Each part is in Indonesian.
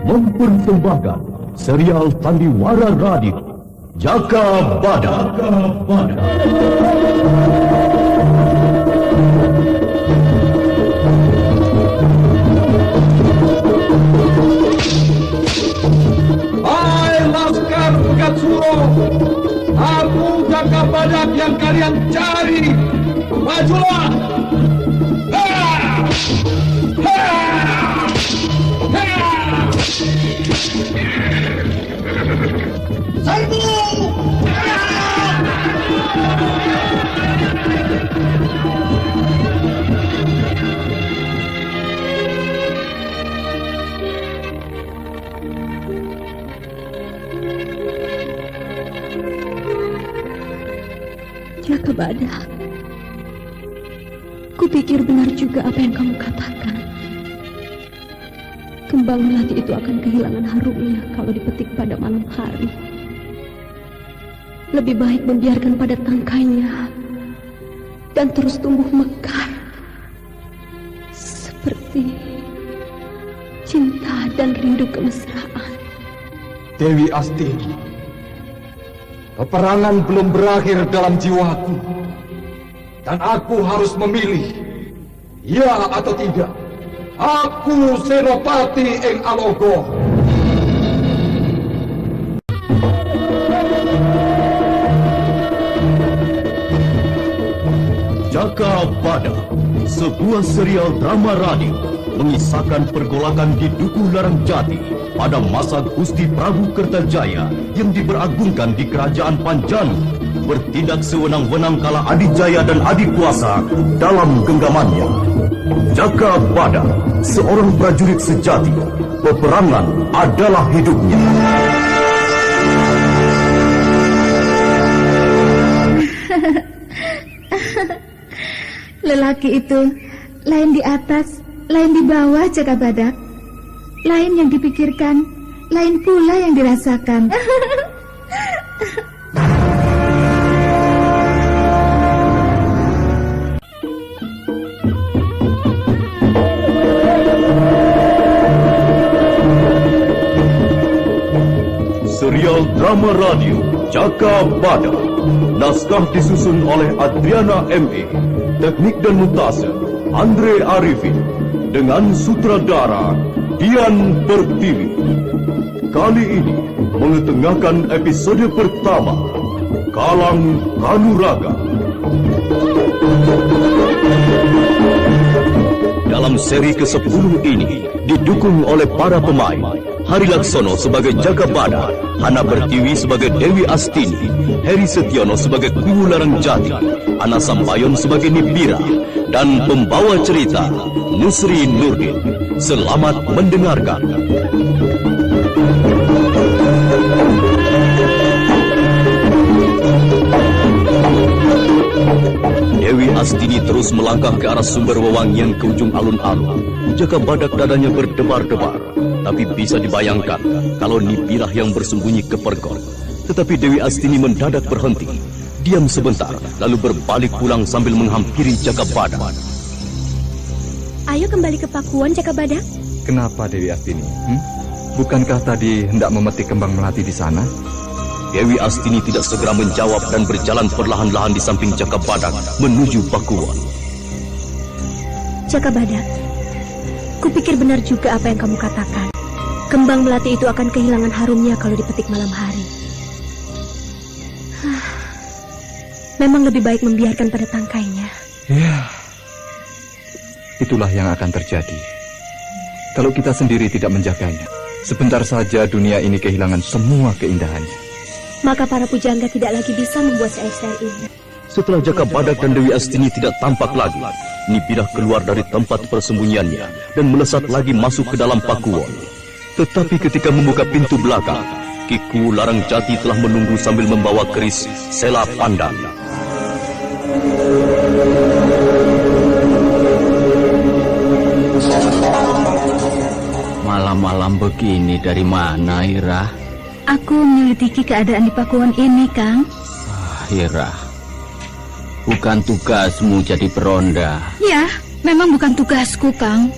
Mempersembahkan serial Sandiwara Radio Jaka Badak. Hai laskar Gatsuro, aku Jaka Badak yang kalian cari. Majulah! Jaka Badak, kupikir benar juga apa yang kamu katakan. Kembang melati itu akan kehilangan harumnya kalau dipetik pada malam hari. Lebih baik membiarkan pada tangkainya dan terus tumbuh mekar seperti cinta dan rindu kemesraan. Dewi Astini, peperangan belum berakhir dalam jiwaku, dan aku harus memilih, ya atau tidak. Aku Senopati ing Alogo. Jaka Badak, sebuah serial drama radio mengisahkan pergolakan di Dukuh Larang Jati pada masa Gusti Prabu Kertajaya yang diberagungkan di Kerajaan Panjalu, bertindak sewenang-wenang kala Adijaya dan Adikuasa dalam genggamannya. Jaka Badak, seorang prajurit sejati, peperangan adalah hidupnya. Lelaki itu lain di atas, lain di bawah, Jaka Badak. Lain yang dipikirkan, lain pula yang dirasakan. Serial drama radio Jaka Badak, naskah disusun oleh Adriana M.E., teknik dan montase Andre Arifin, dengan sutradara Dian Pertiwi. Kali ini mengetengahkan episode pertama, Kalang Kanuraga. Dalam seri ke-10 ini didukung oleh para pemain: Hari Laksono sebagai Jaka Badak, Hana Pertiwi sebagai Dewi Astini, Heri Setiono sebagai Kuwu Larang Jati, Ana Sampayon sebagai Nibira, dan pembawa cerita Nusri Nurdin. Selamat mendengarkan. Dewi Astini terus melangkah ke arah sumber wewangian ke ujung alun-alun. Jaka Badak dadanya berdebar-debar, tapi bisa dibayangkan kalau Nibirah yang bersembunyi ke pergot. Tetapi Dewi Astini mendadak berhenti, diam sebentar, lalu berbalik pulang sambil menghampiri Jaka Badak. Ayo kembali ke Pakuan, Jaka Badak. Kenapa Dewi Astini? Bukankah tadi hendak memetik kembang melati di sana? Dewi Astini tidak segera menjawab dan berjalan perlahan-lahan di samping Jaka Badak menuju Pakuan. Jaka Badak, kupikir benar juga apa yang kamu katakan. Kembang melati itu akan kehilangan harumnya kalau dipetik malam hari. Memang lebih baik membiarkan pada tangkainya. Ya, itulah yang akan terjadi kalau kita sendiri tidak menjaganya. Sebentar saja dunia ini kehilangan semua keindahannya. Maka para pujangga tidak lagi bisa membuat syair-syair ini. Setelah Jaka Badak dan Dewi Astini tidak tampak lagi, Nibirah keluar dari tempat persembunyiannya dan melesat lagi masuk ke dalam Pakuwon. Tetapi ketika membuka pintu belakang, Ki Kuwu Larang Jati telah menunggu sambil membawa keris Sela Pandan. Malam-malam begini dari mana, Irah? Aku menyelidiki keadaan di Pakuwon ini, Kang. Irah, bukan tugasmu jadi peronda. Ya, memang bukan tugasku, Kang.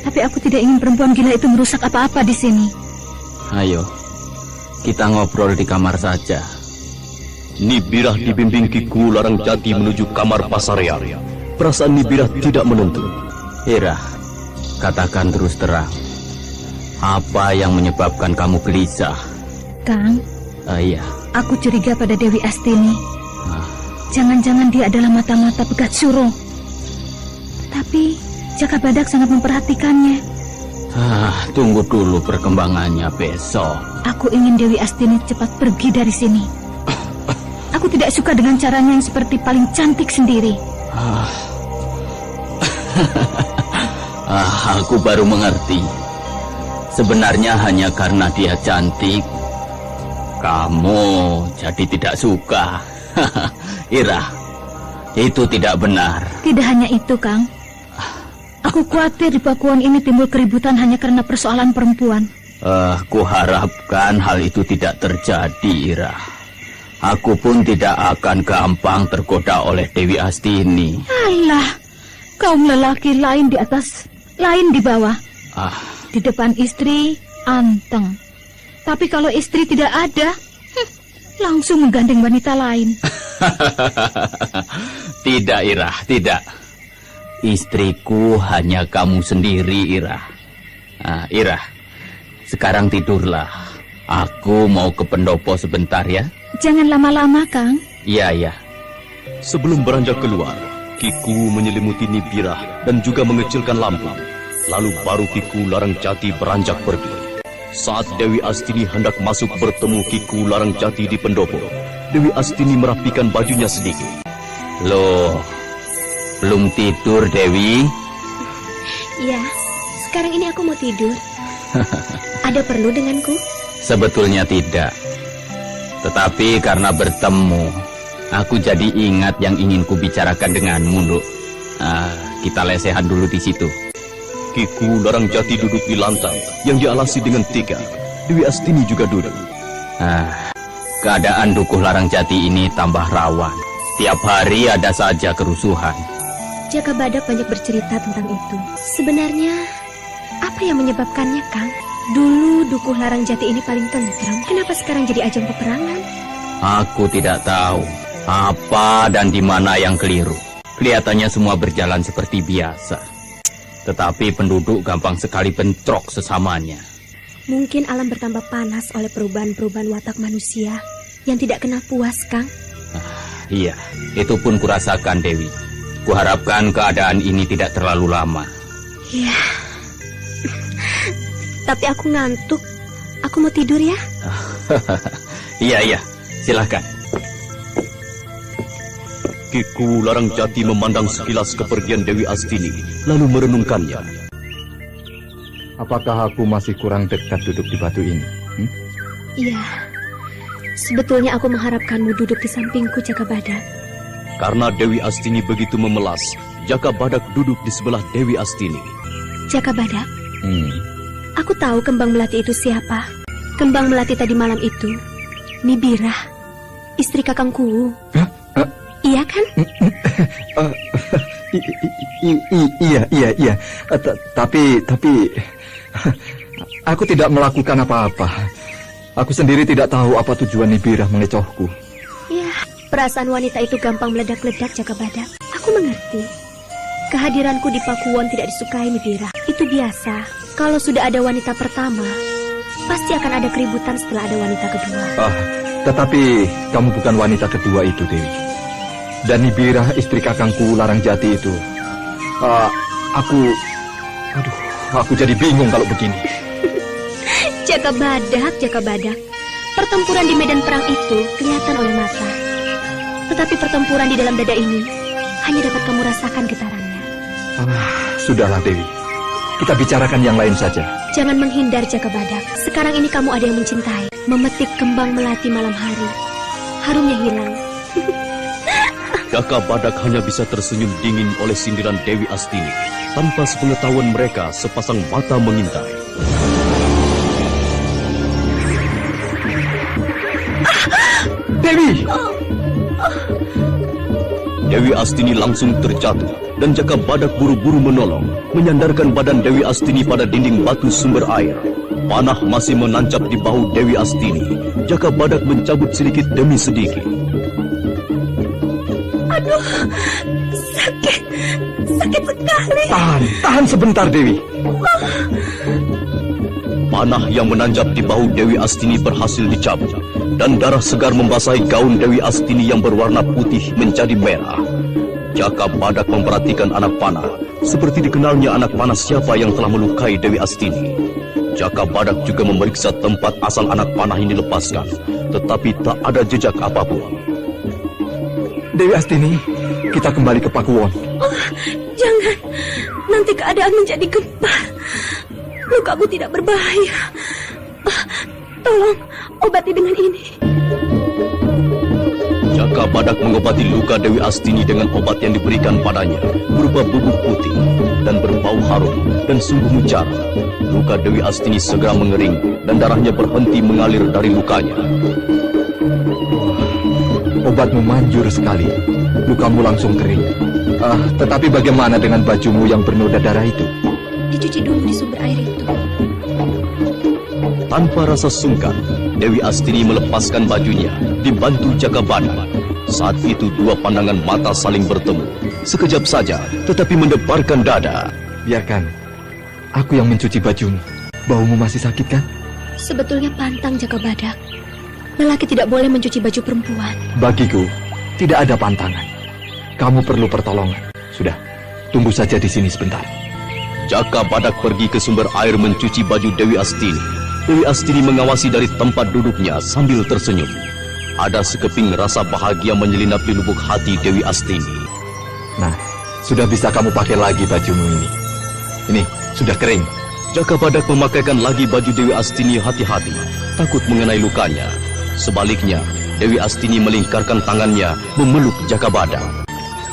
Tapi aku tidak ingin perempuan gila itu merusak apa-apa di sini. Ayo, kita ngobrol di kamar saja. Nibirah dibimbing Kiku Larangjati menuju kamar Pasarean. Perasaan Nibirah tidak menentu. Ira, katakan terus terang. Apa yang menyebabkan kamu gelisah? Kang, Iya. aku curiga pada Dewi Astini. Jangan-jangan dia adalah mata-mata Pegat Suro. Tapi Jaka Badak sangat memperhatikannya. Tunggu dulu perkembangannya besok. Aku ingin Dewi Astini cepat pergi dari sini. Aku tidak suka dengan caranya yang seperti paling cantik sendiri. Aku baru mengerti. Sebenarnya hanya karena dia cantik, kamu jadi tidak suka. Ira, itu tidak benar. Tidak hanya itu, Kang. Aku khawatir di Pakuan ini timbul keributan hanya karena persoalan perempuan. Kuharapkan hal itu tidak terjadi, Ira. Aku pun tidak akan gampang tergoda oleh Dewi Astini. Alah, kaum lelaki lain di atas, lain di bawah. Di depan istri, anteng. Tapi kalau istri tidak ada, langsung menggandeng wanita lain. Tidak, Ira, tidak. Istriku hanya kamu sendiri, Ira. Ira, sekarang tidurlah. Aku mau ke pendopo sebentar ya. Jangan lama-lama, Kang. Iya. Sebelum beranjak keluar, Kiku menyelimuti Nibirah dan juga mengecilkan lampu. Lalu baru Kiku Larangjati beranjak pergi. Saat Dewi Astini hendak masuk bertemu Kiku Larangjati di pendopo, Dewi Astini merapikan bajunya sedikit. Loh, belum tidur, Dewi? Iya, sekarang ini aku mau tidur. Ada perlu denganku? Sebetulnya tidak. Tetapi karena bertemu, aku jadi ingat yang ingin kubicarakan denganmu, Nduk. Kita lesehan dulu di situ. Kiku Larangjati duduk di lantai yang dialasi dengan tikar. Dewi Astini juga duduk. Keadaan Dukuh Larangjati ini tambah rawan. Tiap hari ada saja kerusuhan. Jaka Badak banyak bercerita tentang itu. Sebenarnya, apa yang menyebabkannya, Kang? Dulu Dukuh Larangjati ini paling tentram. Kenapa sekarang jadi ajang peperangan? Aku tidak tahu apa dan di mana yang keliru. Kelihatannya semua berjalan seperti biasa. Tetapi penduduk gampang sekali bentrok sesamanya. Mungkin alam bertambah panas oleh perubahan-perubahan watak manusia yang tidak kena puas, Kang. Iya, itu pun kurasakan, Dewi. Kuharapkan keadaan ini tidak terlalu lama. Iya. Tapi aku ngantuk. Aku mau tidur ya. Iya, silahkan. Kiku Larangjati memandang sekilas kepergian Dewi Astini, lalu merenungkannya. Apakah aku masih kurang dekat duduk di batu ini? Iya. Sebetulnya aku mengharapkanmu duduk di sampingku, Jaka Badak. Karena Dewi Astini begitu memelas, Jaka Badak duduk di sebelah Dewi Astini. Jaka Badak, aku tahu Kembang Melati itu siapa. Kembang Melati tadi malam itu Nibirah, istri Kakang Kuwu. Iya kan? Iya. Tapi aku tidak melakukan apa-apa. Aku sendiri tidak tahu apa tujuan Nibirah mengecohku. Ya, perasaan wanita itu gampang meledak-ledak, Jaka Badak. Aku mengerti. Kehadiranku di Pakuwon tidak disukai Nibirah. Itu biasa. Kalau sudah ada wanita pertama, pasti akan ada keributan setelah ada wanita kedua. Tetapi kamu bukan wanita kedua itu, Dewi. Dan Nibirah, istri kakangku Larangjati itu. Aku jadi bingung kalau begini. Jaka Badak. Pertempuran di medan perang itu kelihatan oleh mata. Tetapi pertempuran di dalam dada ini hanya dapat kamu rasakan getarannya. Sudahlah, Dewi. Kita bicarakan yang lain saja. Jangan menghindar, Jaka Badak. Sekarang ini kamu ada yang mencintai. Memetik kembang melati malam hari. Harumnya hilang. Jaka Badak hanya bisa tersenyum dingin oleh sindiran Dewi Astini. Tanpa sepengetahuan mereka, sepasang mata mengintai. Dewi! Dewi Astini langsung terjatuh dan Jaka Badak buru-buru menolong, menyandarkan badan Dewi Astini pada dinding batu sumber air. Panah masih menancap di bahu Dewi Astini. Jaka Badak mencabut sedikit demi sedikit. Aduh, sakit sekali. Tahan sebentar, Dewi. Panah yang menanjap di bahu Dewi Astini berhasil dicabut, dan darah segar membasahi gaun Dewi Astini yang berwarna putih menjadi merah. Jaka Badak memperhatikan anak panah, seperti dikenalnya anak panah siapa yang telah melukai Dewi Astini. Jaka Badak juga memeriksa tempat asal anak panah ini dilepaskan, tetapi tak ada jejak apapun. Dewi Astini, kita kembali ke Pakuwon. Oh, jangan, nanti keadaan menjadi gempar. Lukaku tidak berbahaya. Tolong obati dengan ini. Jaka Badak mengobati luka Dewi Astini dengan obat yang diberikan padanya, berupa bubuk putih dan berbau harum dan sungguh mujara. Luka Dewi Astini segera mengering dan darahnya berhenti mengalir dari lukanya. Obatmu manjur sekali. Lukamu langsung kering. Tetapi bagaimana dengan bajumu yang bernoda darah itu? Dicuci dulu di sumber air itu. Tanpa rasa sungkan, Dewi Astini melepaskan bajunya, dibantu Jaka Badak. Saat itu dua pandangan mata saling bertemu. Sekejap saja, tetapi mendebarkan dada. Biarkan. Aku yang mencuci bajumu. Baumu masih sakit kan? Sebetulnya pantang, Jaka Badak. Lelaki tidak boleh mencuci baju perempuan. Bagiku, tidak ada pantangan. Kamu perlu pertolongan. Sudah, tunggu saja di sini sebentar. Jaka Badak pergi ke sumber air mencuci baju Dewi Astini. Dewi Astini mengawasi dari tempat duduknya sambil tersenyum. Ada sekeping rasa bahagia menyelinap di lubuk hati Dewi Astini. Nah, sudah bisa kamu pakai lagi bajumu ini. Ini, sudah kering. Jaka Badak memakaikan lagi baju Dewi Astini hati-hati, takut mengenai lukanya. Sebaliknya, Dewi Astini melingkarkan tangannya memeluk Jaka Badak.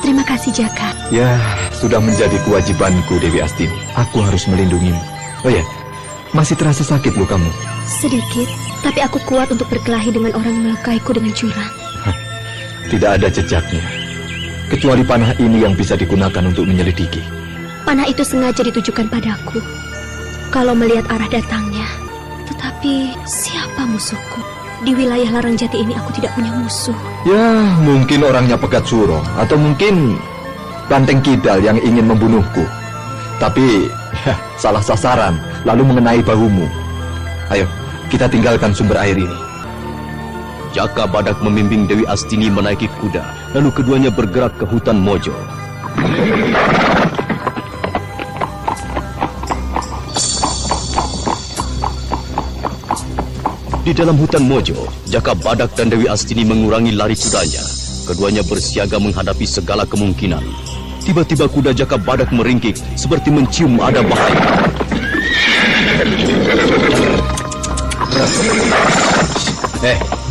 Terima kasih, Jaka. Ya, sudah menjadi kewajibanku, Dewi Astini. Aku harus melindungimu. Oh ya, masih terasa sakit lukamu? Sedikit, tapi aku kuat untuk berkelahi dengan orang yang melukaiku dengan curang. Tidak ada jejaknya. Kecuali panah ini yang bisa digunakan untuk menyelidiki. Panah itu sengaja ditujukan padaku. Kalau melihat arah datangnya. Tetapi, siapa musuhku? Di wilayah Larang Jati ini aku tidak punya musuh. Ya, mungkin orangnya Pegat Suro. Atau mungkin Banteng Kidal yang ingin membunuhku. Tapi, ya, salah sasaran. Lalu mengenai bahumu. Ayo, kita tinggalkan sumber air ini. Jaka Badak membimbing Dewi Astini menaiki kuda. Lalu keduanya bergerak ke hutan Mojo. Di dalam hutan Mojo, Jaka Badak dan Dewi Astini mengurangi lari kudanya. Keduanya bersiaga menghadapi segala kemungkinan. Tiba-tiba kuda Jaka Badak meringkik seperti mencium ada bahaya.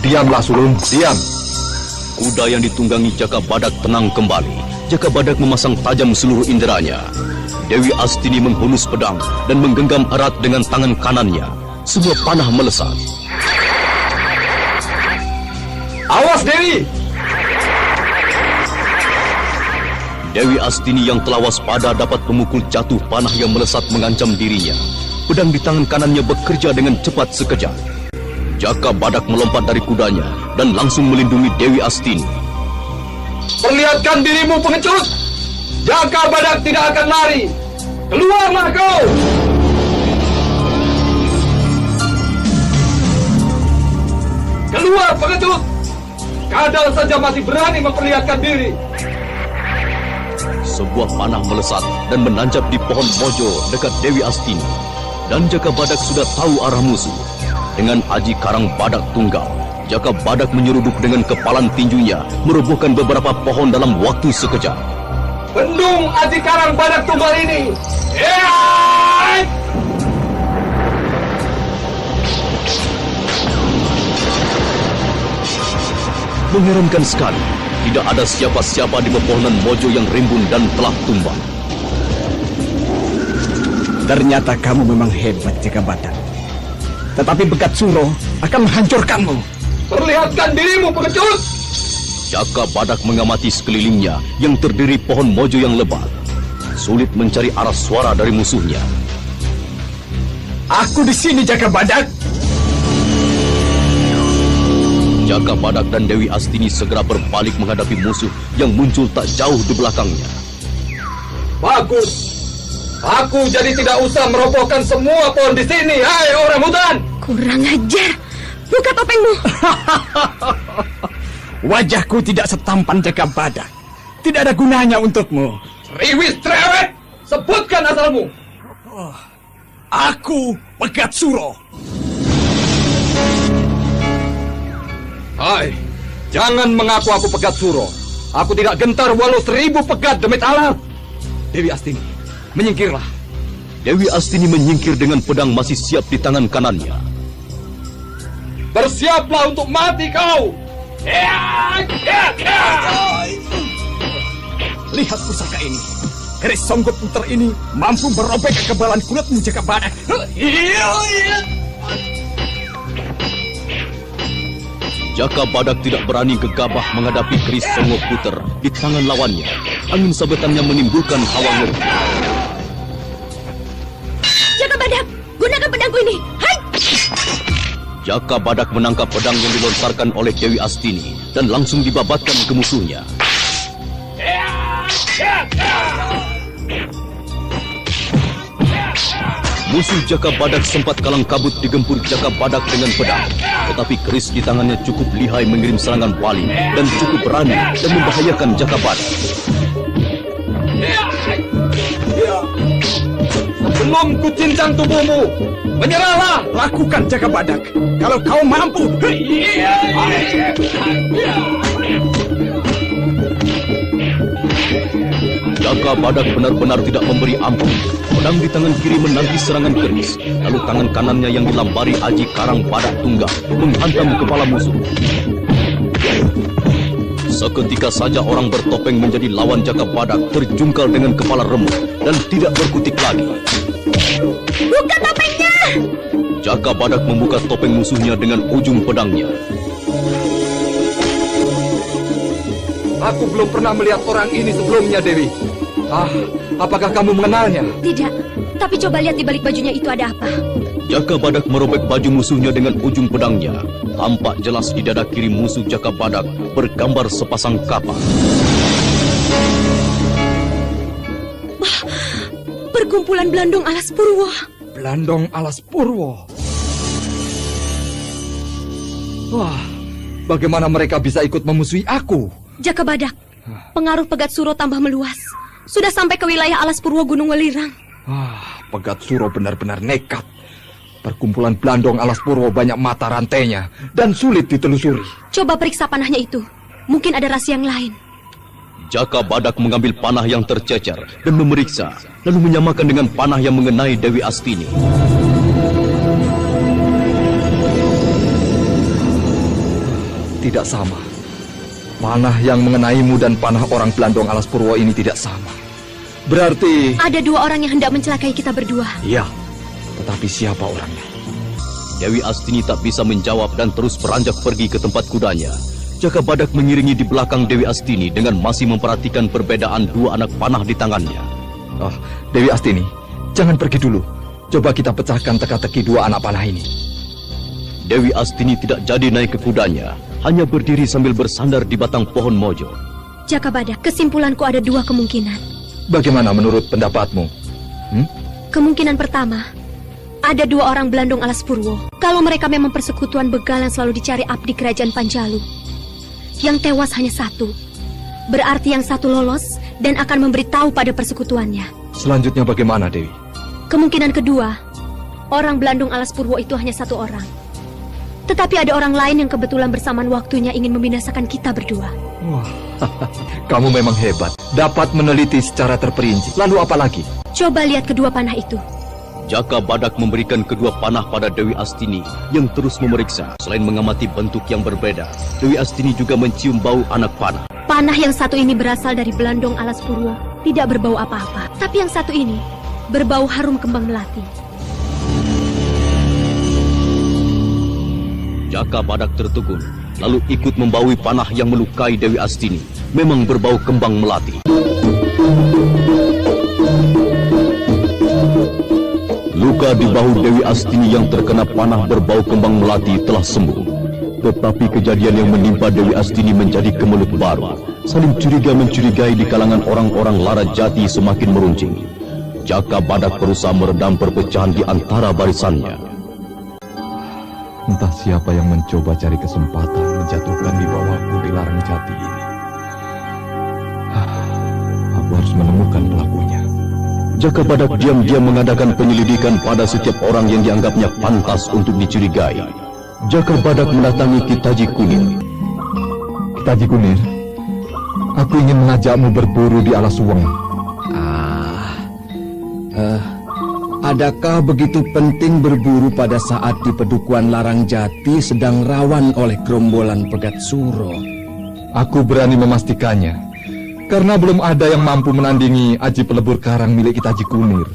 Diamlah Sulung, diam. Kuda yang ditunggangi Jaka Badak tenang kembali. Jaka Badak memasang tajam seluruh inderanya. Dewi Astini menghunus pedang dan menggenggam erat dengan tangan kanannya. Semua panah melesat. Awas, Dewi! Dewi Astini yang telah waspada dapat memukul jatuh panah yang melesat mengancam dirinya. Pedang di tangan kanannya bekerja dengan cepat sekejap. Jaka Badak melompat dari kudanya dan langsung melindungi Dewi Astini. Perlihatkan dirimu, pengecut! Jaka Badak tidak akan lari! Keluarlah kau! Keluar, pengecut! Kadal saja masih berani memperlihatkan diri. Sebuah panah melesat dan menancap di pohon mojo dekat Dewi Astini. Dan Jaka Badak sudah tahu arah musuh. Dengan aji karang badak tunggal, Jaka Badak menyeruduk dengan kepalan tinjunya, merobohkan beberapa pohon dalam waktu sekejap. Bendung aji karang badak tunggal ini! Mengherankan sekali, tidak ada siapa-siapa di pepohonan mojo yang rimbun dan telah tumbang. Ternyata kamu memang hebat, Jaka Badak. Tetapi Pegat Suro akan menghancurkanmu. Perlihatkan dirimu, pengecut! Jaka Badak mengamati sekelilingnya yang terdiri pohon mojo yang lebat. Sulit mencari arah suara dari musuhnya. Aku di sini, Jaka Badak. Jaka Badak dan Dewi Astini segera berbalik menghadapi musuh yang muncul tak jauh di belakangnya. Bagus. Aku jadi tidak usah merobohkan semua pohon di sini, hai orang hutan. Kurang ajar. Buka topengmu. Wajahku tidak setampan Jaka Badak. Tidak ada gunanya untukmu. Riwis cerewet, sebutkan asalmu. Aku Pegat Suro. Hai, jangan mengaku aku Pegat Suro. Aku tidak gentar walau 1000 pegat demi Allah. Dewi Astini, menyingkirlah. Dewi Astini menyingkir dengan pedang masih siap di tangan kanannya. Bersiaplah untuk mati kau. Lihat pusaka ini. Keris Songgot Puter ini mampu merobek kekebalan kulitmu, Jaka Badak. Jaka Badak tidak berani gegabah menghadapi keris Songo Puter di tangan lawannya. Angin sabetannya menimbulkan hawa ngeri. Jaka Badak, gunakan pedangku ini. Hai! Jaka Badak menangkap pedang yang dilontarkan oleh Dewi Astini dan langsung dibabatkan ke musuhnya. Musuh Jaka Badak sempat kalang kabut digempur Jaka Badak dengan pedang. Tetapi keris di tangannya cukup lihai mengirim serangan paling dan cukup berani dan membahayakan Jaka Badak. Sebelum ku cincang tubuhmu, menyerahlah. Lakukan, Jaka Badak. Kalau kau mampu. Jaka Badak benar-benar tidak memberi ampun. Pedang di tangan kiri menagih serangan keris, lalu tangan kanannya yang dilambari aji karang badak tunggal menghantam kepala musuh. Seketika saja orang bertopeng menjadi lawan Jaka Badak terjungkal dengan kepala remuk dan tidak berkutik lagi. Buka topengnya! Jaka Badak membuka topeng musuhnya dengan ujung pedangnya. Aku belum pernah melihat orang ini sebelumnya, Dewi. Apakah kamu mengenalnya? Tidak, tapi coba lihat di balik bajunya itu ada apa. Jaka Badak merobek baju musuhnya dengan ujung pedangnya. Tampak jelas di dada kiri musuh Jaka Badak bergambar sepasang kapak. Perkumpulan Blandong Alas Purwo. Blandong Alas Purwo. Wah, bagaimana mereka bisa ikut memusuhi aku? Jaka Badak, pengaruh Pegat Suro tambah meluas. Sudah sampai ke wilayah Alas Purwo Gunung Welirang. Pegat Suro benar-benar nekat. Perkumpulan Blandong Alas Purwo banyak mata rantainya dan sulit ditelusuri. Coba periksa panahnya itu. Mungkin ada rahasia yang lain. Jaka Badak mengambil panah yang tercecer dan memeriksa, lalu menyamakan dengan panah yang mengenai Dewi Astini. Tidak sama. Panah yang mengenaimu dan panah orang Blandong Alas Purwo ini tidak sama. Berarti... Ada dua orang yang hendak mencelakai kita berdua. Iya, tetapi siapa orangnya? Dewi Astini tak bisa menjawab dan terus beranjak pergi ke tempat kudanya. Jaka Badak mengiringi di belakang Dewi Astini dengan masih memperhatikan perbedaan dua anak panah di tangannya. Dewi Astini, jangan pergi dulu. Coba kita pecahkan teka-teki dua anak panah ini. Dewi Astini tidak jadi naik ke kudanya, hanya berdiri sambil bersandar di batang pohon mojo. Jaka Badak, kesimpulanku ada dua kemungkinan. Bagaimana menurut pendapatmu? Kemungkinan pertama, ada dua orang Blandong Alas Purwo. Kalau mereka memang persekutuan begal yang selalu dicari abdi kerajaan Panjalu. Yang tewas hanya satu. Berarti yang satu lolos dan akan memberitahu pada persekutuannya. Selanjutnya bagaimana, Dewi? Kemungkinan kedua, orang Blandong Alas Purwo itu hanya satu orang. Tetapi ada orang lain yang kebetulan bersamaan waktunya ingin membinasakan kita berdua. Wah, kamu memang hebat. Dapat meneliti secara terperinci. Lalu apa lagi? Coba lihat kedua panah itu. Jaka Badak memberikan kedua panah pada Dewi Astini yang terus memeriksa. Selain mengamati bentuk yang berbeda, Dewi Astini juga mencium bau anak panah. Panah yang satu ini berasal dari Blandong Alas Purwo, tidak berbau apa-apa. Tapi yang satu ini berbau harum kembang melati. Jaka Badak tertegun, lalu ikut membaui panah yang melukai Dewi Astini. Memang berbau kembang melati. Luka di bahu Dewi Astini yang terkena panah berbau kembang melati telah sembuh. Tetapi kejadian yang menimpa Dewi Astini menjadi kemelut baru. Saling curiga-mencurigai di kalangan orang-orang Larajati semakin meruncing. Jaka Badak berusaha meredam perpecahan di antara barisannya. Entah siapa yang mencoba cari kesempatan menjatuhkan di bawahku di Larang Jati ini. Aku harus menemukan pelakunya. Jaka Badak diam-diam mengadakan penyelidikan pada setiap orang yang dianggapnya pantas untuk dicurigai. Jaka Badak mendatangi Ki Taji Kunir. Ki Taji Kunir, aku ingin mengajakmu berburu di Alas Suweng. Adakah begitu penting berburu pada saat di Pedukuhan Larang Jati sedang rawan oleh gerombolan Pegat Suro? Aku berani memastikannya, karena belum ada yang mampu menandingi aji pelebur karang milik Ki Taji Kunir.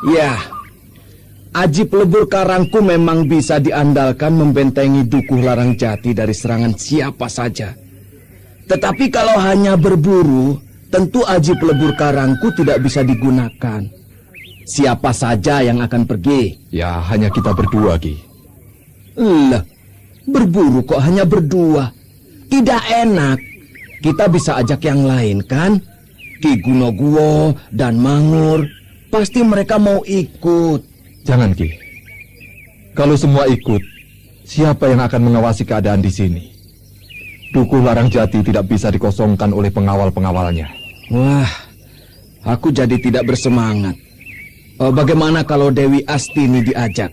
Ya, aji pelebur karangku memang bisa diandalkan membentengi Dukuh Larang Jati dari serangan siapa saja. Tetapi kalau hanya berburu, tentu aji pelebur karangku tidak bisa digunakan. Siapa saja yang akan pergi? Ya, hanya kita berdua, Ki. Lah, berburu kok hanya berdua? Tidak enak. Kita bisa ajak yang lain, kan? Ki Gunoguwo dan Mangur. Pasti mereka mau ikut. Jangan, Ki. Kalau semua ikut, siapa yang akan mengawasi keadaan di sini? Dukuh Larang Jati tidak bisa dikosongkan oleh pengawal-pengawalnya. Wah, aku jadi tidak bersemangat. Bagaimana kalau Dewi Astini diajak?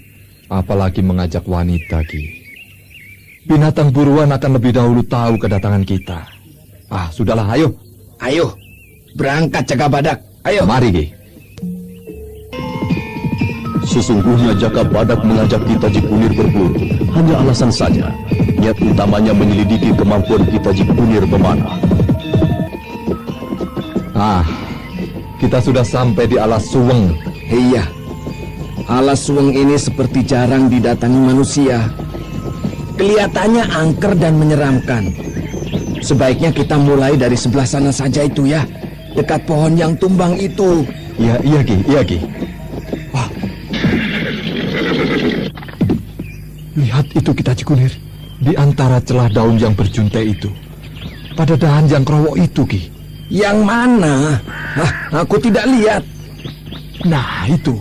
Apalagi mengajak wanita, Ki. Binatang buruan akan lebih dahulu tahu kedatangan kita. Sudahlah, ayo. Ayo, berangkat Jaka Badak. Ayo. Mari, Ki. Sesungguhnya Jaka Badak mengajak Ki Taji Kunir berburu hanya alasan saja. Niat utamanya menyelidiki kemampuan Ki Taji Kunir memanah. Kita sudah sampai di Alas Suweng. Iya, Alas Suweng ini seperti jarang didatangi manusia. Kelihatannya angker dan menyeramkan. Sebaiknya kita mulai dari sebelah sana saja itu ya, dekat pohon yang tumbang itu. Iya, Ki. Wah. Lihat itu Ki Taji Kunir. Di antara celah daun yang berjuntai itu, pada dahan yang kerowok itu, Ki. Yang mana? Aku tidak lihat. Nah, itu.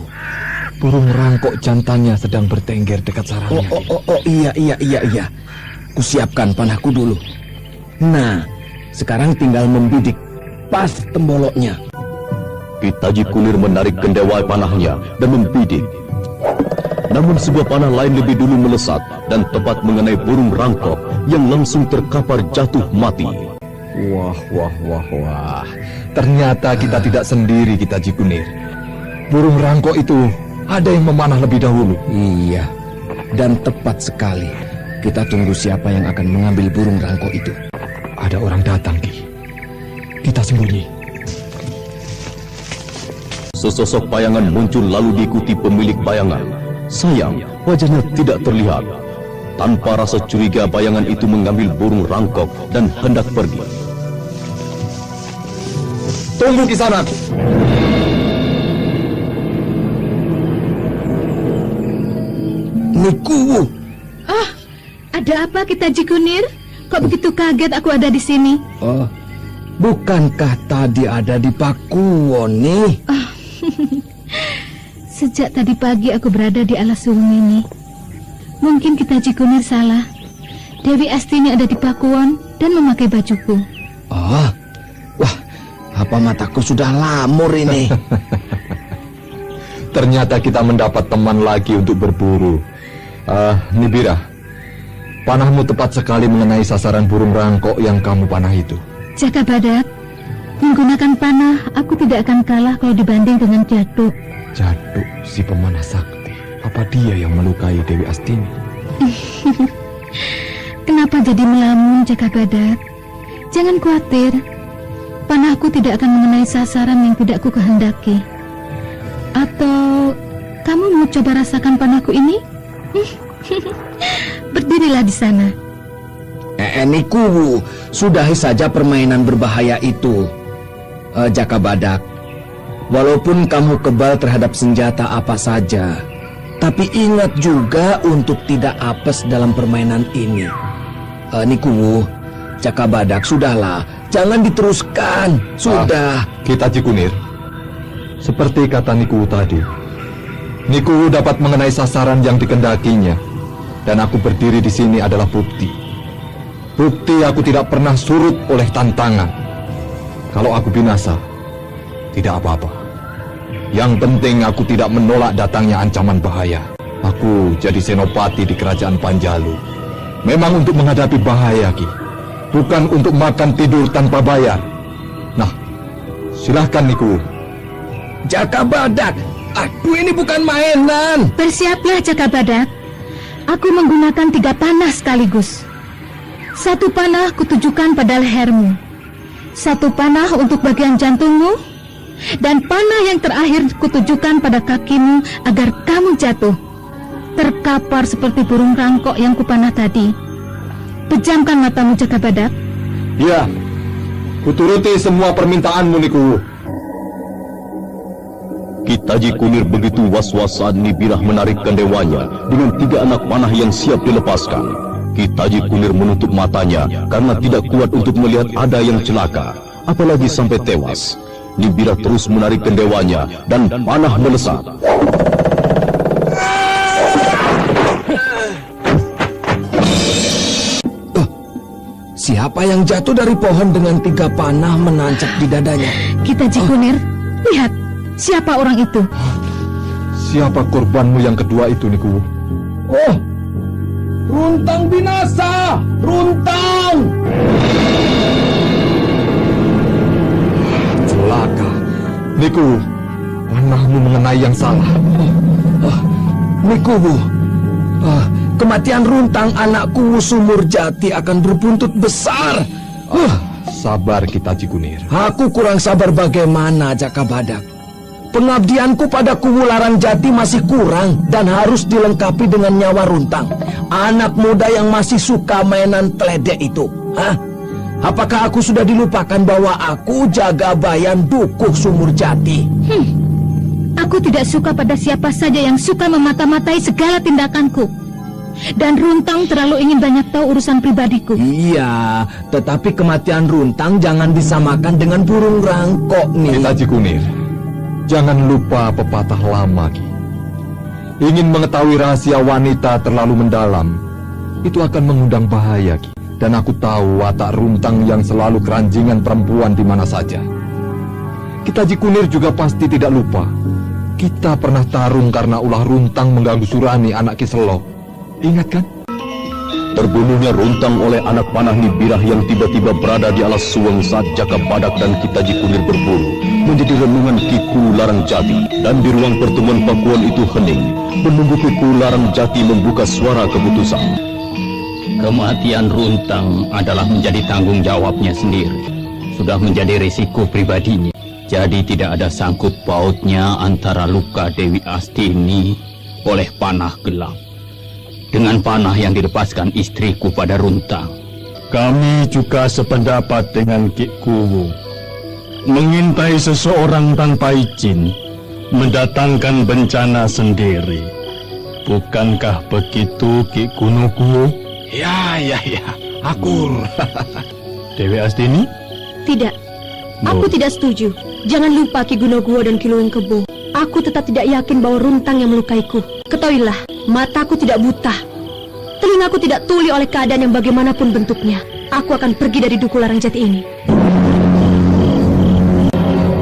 Burung rangkok jantannya sedang bertengger dekat sarangnya. Iya. Kusiapkan panahku dulu. Nah, sekarang tinggal membidik pas temboloknya. Ki Taji Kunir menarik gendewai panahnya dan membidik. Namun sebuah panah lain lebih dulu melesat dan tepat mengenai burung rangkok yang langsung terkapar jatuh mati. Wah. Ternyata kita tidak sendiri, Ki Taji Kunir. Burung rangkok itu ada yang memanah lebih dahulu. Iya, dan tepat sekali. Kita tunggu siapa yang akan mengambil burung rangkok itu. Ada orang datang, Ki. Kita sembunyi. Sesosok bayangan muncul lalu diikuti pemilik bayangan. Sayang, wajahnya tidak terlihat. Tanpa rasa curiga, bayangan itu mengambil burung rangkok dan hendak pergi. Tunggu di sana. Nikuwu. Ada apa Ki Taji Kunir? Kok begitu kaget aku ada di sini? Bukankah tadi ada di Pakuwon nih? Sejak tadi pagi aku berada di Alas Suweng ini. Mungkin Ki Taji Kunir salah. Dewi Astini ada di Pakuwon dan memakai bajuku. Wah, apa mataku sudah lamur ini? Ternyata kita mendapat teman lagi untuk berburu. Nibira, panahmu tepat sekali mengenai sasaran burung rangkok yang kamu panah itu. Jaka Badak, menggunakan panah aku tidak akan kalah kalau dibanding dengan Jaduk. Jaduk, si pemanah sakti. Apa dia yang melukai Dewi Astini? Kenapa jadi melamun, Jaka Badak? Jangan khawatir. Panahku tidak akan mengenai sasaran yang tidak ku kehendaki. Atau kamu mau coba rasakan panahku ini? Berdirilah di sana. Niku, sudahi saja permainan berbahaya itu. Jaka Badak, walaupun kamu kebal terhadap senjata apa saja, tapi ingat juga untuk tidak apes dalam permainan ini. Niku, Jaka Badak, sudahlah, jangan diteruskan. Sudah. Kita Cikunir, seperti kata Niku tadi, Niku dapat mengenai sasaran yang dikendakinya, dan aku berdiri di sini adalah bukti. Bukti aku tidak pernah surut oleh tantangan. Kalau aku binasa, tidak apa-apa. Yang penting aku tidak menolak datangnya ancaman bahaya. Aku jadi senopati di kerajaan Panjalu memang untuk menghadapi bahaya, Ki. Bukan untuk makan tidur tanpa bayar. Nah, silahkan Niku. Jaka Badak, aduh ini bukan mainan. Bersiaplah Jaka Badak. Aku menggunakan 3 panah sekaligus. 1 panah kutujukan pada lehermu, 1 panah untuk bagian jantungmu, dan panah yang terakhir kutujukan pada kakimu agar kamu jatuh, terkapar seperti burung rangkok yang kupanah tadi. Pejamkan matamu, Jaka Badak. Ya, kuturuti semua permintaanmu, Niku. Kitaji Kunir begitu was-wasan Nibirah menarik kendewanya dengan 3 anak panah yang siap dilepaskan. Kitaji Kunir menutup matanya karena tidak kuat untuk melihat ada yang celaka, apalagi sampai tewas. Nibirah terus menarik kendewanya dan panah melesat. Siapa yang jatuh dari pohon dengan 3 panah menancap di dadanya? Kitaji Kunir, lihat, siapa orang itu? Siapa korbanmu yang kedua itu, Niku? Oh, Runtang binasa! Runtang! Celaka. Niku, panahmu mengenai yang salah. Niku, kematian Runtang anakku Sumur Jati akan berbuntut besar. Sabar kita Cikunir. Aku kurang sabar bagaimana, Jaka Badak. Pengabdianku pada Kuwu Larang Jati masih kurang dan harus dilengkapi dengan nyawa Runtang, anak muda yang masih suka mainan teledek itu. Apakah aku sudah dilupakan bahwa aku Jagabayan Dukuh Sumur Jati? Aku tidak suka pada siapa saja yang suka memata-matai segala tindakanku. Dan Runtang terlalu ingin banyak tahu urusan pribadiku. Iya, tetapi kematian Runtang jangan disamakan dengan burung rangkok nih. Kita Cikunir, jangan lupa pepatah lama, Ki. Ingin mengetahui rahasia wanita terlalu mendalam, itu akan mengundang bahaya, Ki. Dan aku tahu watak Runtang yang selalu keranjingan perempuan di mana saja. Kita Cikunir juga pasti tidak lupa. Kita pernah tarung karena ulah Runtang mengganggu Surani anak Ki Selok. Ingat kan? Terbunuhnya Runtang oleh anak panah Nibirah yang tiba-tiba berada di alas suweng saat Jaka Badak dan Kitaji Kunir berburu menjadi renungan Kiku Larang Jati. Dan di ruang pertemuan Pakuan itu hening menunggu Kiku Larang Jati membuka suara keputusan. Kematian Runtang adalah menjadi tanggung jawabnya sendiri. Sudah menjadi risiko pribadinya. Jadi tidak ada sangkut pautnya antara luka Dewi Astini oleh panah gelap dengan panah yang dilepaskan istriku pada Runtang. Kami juga sependapat dengan Ki Kuwu. Mengintai seseorang tanpa izin mendatangkan bencana sendiri. Bukankah begitu, Ki Kunuku? Ya, akur. Dewi Astini? Tidak, aku tidak setuju. Jangan lupa Ki Gunoguwo dan Ki Luwung Kebo. Aku tetap tidak yakin bahwa Runtang yang melukaiku. Ketahuilah, mataku tidak buta. Telingaku tidak tuli oleh keadaan yang bagaimanapun bentuknya. Aku akan pergi dari Dukuh Larang Jati ini.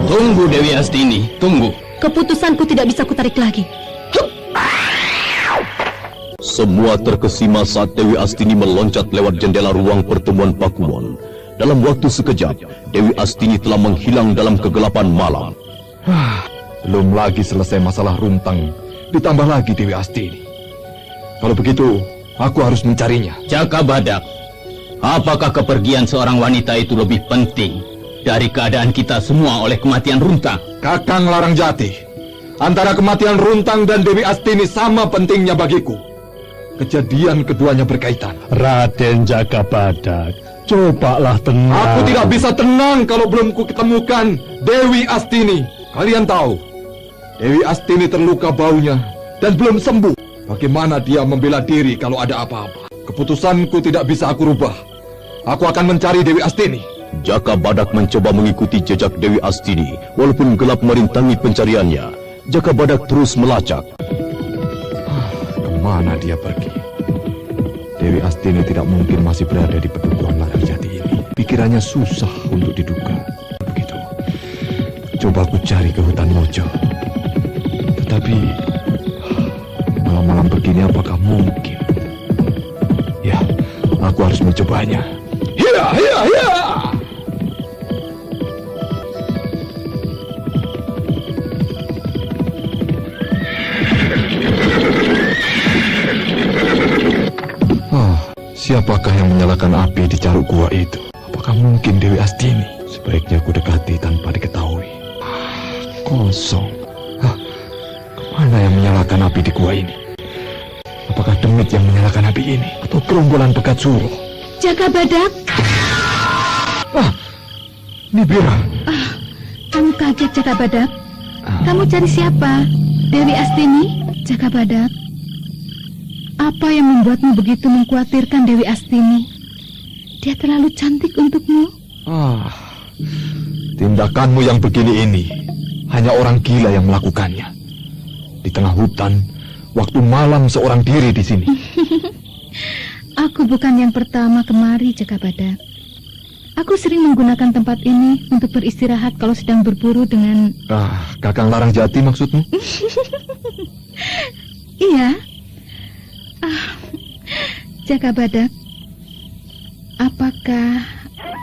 Tunggu Dewi Astini, tunggu. Keputusanku tidak bisa kutarik lagi. Semua terkesima saat Dewi Astini meloncat lewat jendela ruang pertemuan Pakuwon. Dalam waktu sekejap, Dewi Astini telah menghilang dalam kegelapan malam. Belum lagi selesai masalah Runtang, ditambah lagi Dewi Astini. Kalau begitu, aku harus mencarinya. Jaka Badak, apakah kepergian seorang wanita itu lebih penting dari keadaan kita semua oleh kematian Runtang? Kakang Larang Jati, antara kematian Runtang dan Dewi Astini sama pentingnya bagiku. kejadian keduanya berkaitan. Raden Jakabadak, cobalah tenang. Aku tidak bisa tenang kalau belum kuketemukan Dewi Astini. Kalian tahu, Dewi Astini terluka baunya dan belum sembuh. Bagaimana dia membela diri kalau ada apa-apa? Keputusanku tidak bisa aku rubah. Aku akan mencari Dewi Astini. Jakabadak mencoba mengikuti jejak Dewi Astini, walaupun gelap merintangi pencariannya. Jakabadak terus melacak. Kemana dia pergi? Dewi Astini tidak mungkin masih berada di pedukuhan Larajati ini. Pikirannya susah untuk diduga. Begitu. Coba aku cari ke hutan Mojo. Tetapi malam-malam begini apakah mungkin? Ya, aku harus mencobanya. Hiya, hiya, hiya! Siapakah yang menyalakan api di caruk gua itu? Apakah mungkin Dewi Astini? Sebaiknya aku dekati tanpa diketahui. Kosong. Kemana yang menyalakan api di gua ini? Apakah Demit yang menyalakan api ini? Atau gerombolan pegat suruh? Jakabadak. Nibira. Kamu kaget, Jakabadak? Kamu cari siapa? Dewi Astini? Jakabadak, apa yang membuatmu begitu mengkhawatirkan Dewi Astini? Dia terlalu cantik untukmu. Tindakanmu yang begini ini hanya orang gila yang melakukannya. Di tengah hutan, waktu malam seorang diri di sini. Aku bukan yang pertama kemari, Jakabadak. Aku sering menggunakan tempat ini untuk beristirahat kalau sedang berburu dengan... Kakang Larajati maksudmu? Iya. Jakabadak, apakah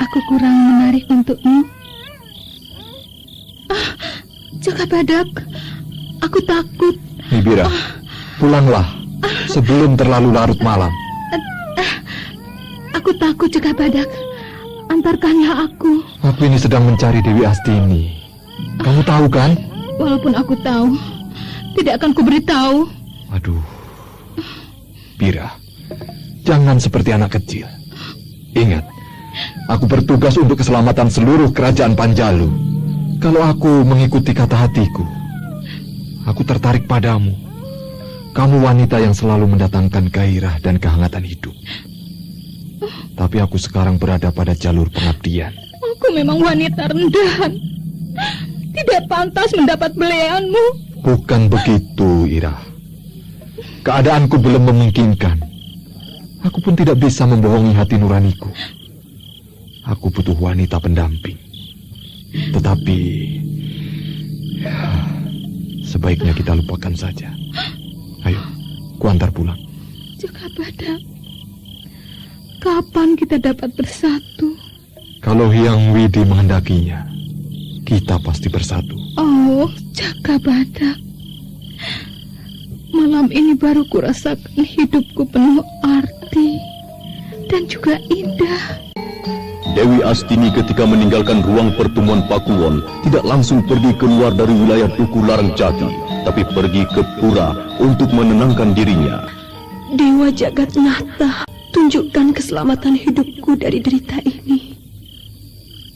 aku kurang menarik untukmu? Jakabadak, aku takut. Nibira, pulanglah sebelum terlalu larut malam. Aku takut, Jakabadak. Antarkanlah aku. Aku ini sedang mencari Dewi Astini. Kamu tahu kan? Walaupun aku tahu, tidak akan kuberitahu. Aduh, Bira, jangan seperti anak kecil. Ingat, aku bertugas untuk keselamatan seluruh kerajaan Panjalu. Kalau aku mengikuti kata hatiku, aku tertarik padamu. Kamu wanita yang selalu mendatangkan gairah dan kehangatan hidup. Tapi aku sekarang berada pada jalur pengabdian. Aku memang wanita rendahan. Tidak pantas mendapat belayanmu. Bukan begitu, Ira. Keadaanku belum memungkinkan. Aku pun tidak bisa membohongi hati nuraniku. Aku butuh wanita pendamping. Tetapi sebaiknya kita lupakan saja. Ayo, kuantar pulang. Jakabadak, kapan kita dapat bersatu? Kalau Hyang Widi menghendakinya, kita pasti bersatu. Oh, Jakabadak, malam ini baru kurasakan hidupku penuh arti dan juga indah. Dewi Astini ketika meninggalkan ruang pertemuan Pakuwon tidak langsung pergi keluar dari wilayah Duku Larajati, tapi pergi ke pura untuk menenangkan dirinya. Dewa Jagatnata, tunjukkan keselamatan hidupku dari derita ini.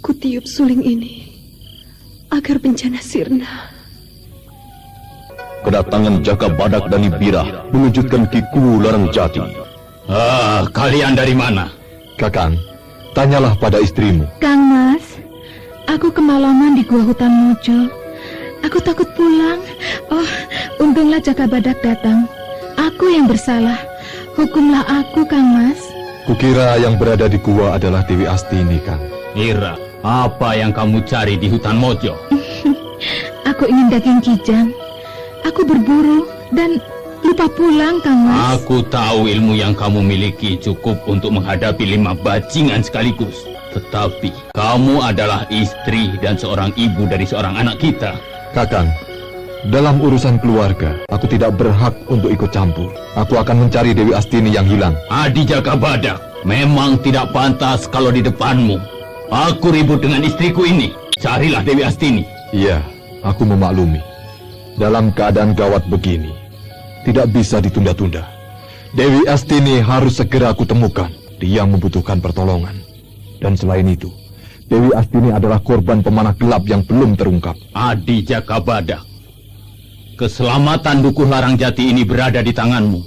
Kutiup suling ini agar bencana sirna. Kedatangan Jakabadak dan Nibira mengejutkan Ki Kuwu Larajati. Kalian dari mana? Kakang, tanyalah pada istrimu. Kang Mas, aku kemalaman di gua hutan Mojo. Aku takut pulang. Oh, untunglah Jakabadak datang. Aku yang bersalah. Hukumlah aku, Kang Mas. Kukira yang berada di gua adalah Dewi Astini, Kang. Ira, apa yang kamu cari di hutan Mojo? Aku ingin daging kijang. Aku berburu dan lupa pulang, Kang Mas. Aku tahu ilmu yang kamu miliki cukup untuk menghadapi 5 bajingan sekaligus. Tetapi kamu adalah istri dan seorang ibu dari seorang anak kita. Kakang, dalam urusan keluarga, aku tidak berhak untuk ikut campur. Aku akan mencari Dewi Astini yang hilang. Adi Jakabadak, memang tidak pantas kalau di depanmu. Aku ribut dengan istriku ini. Carilah Dewi Astini. Iya, aku memaklumi. Dalam keadaan gawat begini, tidak bisa ditunda-tunda. Dewi Astini harus segera aku temukan. Dia membutuhkan pertolongan. Dan selain itu, Dewi Astini adalah korban pemanah gelap yang belum terungkap. Adi Jakabadak, keselamatan Dukuh Larangjati ini berada di tanganmu.